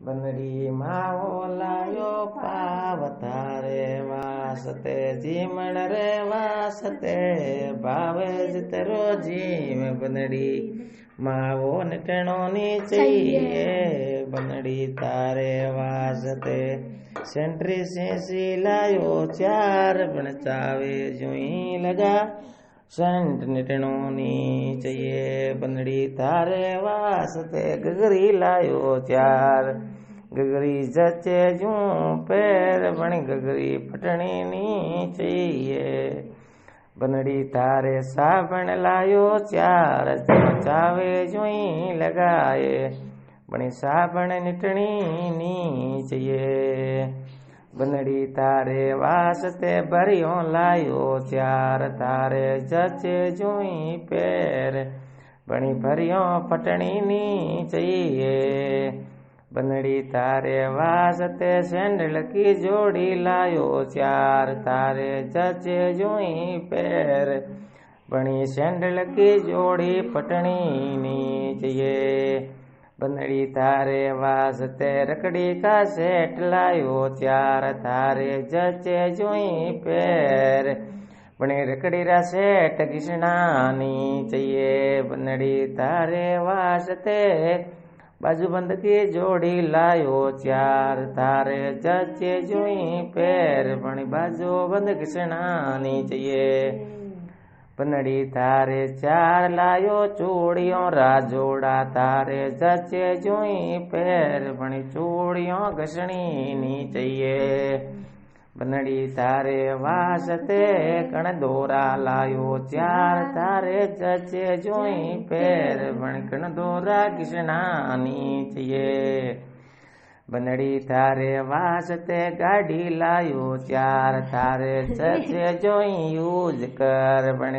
बनड़ी मावो लायो पाव थारे वासते जीमण रे वासते भावे जितरो जीव बनड़ी मावो नटणो नी चाहिए बनड़ी तारे वासते सेंट्री सेंसी लायो चार बन चावे जुई लगा सेंट निटणो नी चाहिए बनड़ी तारे वासते गगरी लायो चार गगरी जचे जूं पैर बण गगरी फटनी नी चाहिए बनड़ी तारे साबण लायो चार चावे जुई लगाए बणी साबण निटणी नी चाहिए बनड़ी तारे वास्ते भरियो लायो चार तारे जचे जुई पैर बणी भरियो फटनी नी चाहिए बनड़ी तारे वास्ते सैंडल की जोड़ी लायो चार तारे जचे जुई पैर बणी सैंडल की जोड़ी फटनी नी चाहिए बनड़ी तारे वास्ते रकड़ी का सेट लायो चार तारे जचे जुई पैर बने रकड़ी रा सेट घिसणानी चाहिए बनड़ी तारे वास्ते बाजूबंद की जोड़ी लायो चार तारे जचे जुई पैर बनी बाजूबंद घिसणानी चाहिए बनड़ी तारे चार लायो चूड़ियों राजोड़ा तारे जचे जुई पैर बनी चूड़ियों घसणी नी चाहिए बनड़ी तारे वास्ते कण दोरा लायो चार तारे जचे जुई पैर बन कण दोरा घिसणानी चाहिए बनड़ी तारे वास्ते गाड़ी लायो चार तारे जचे जुई यूज कर बन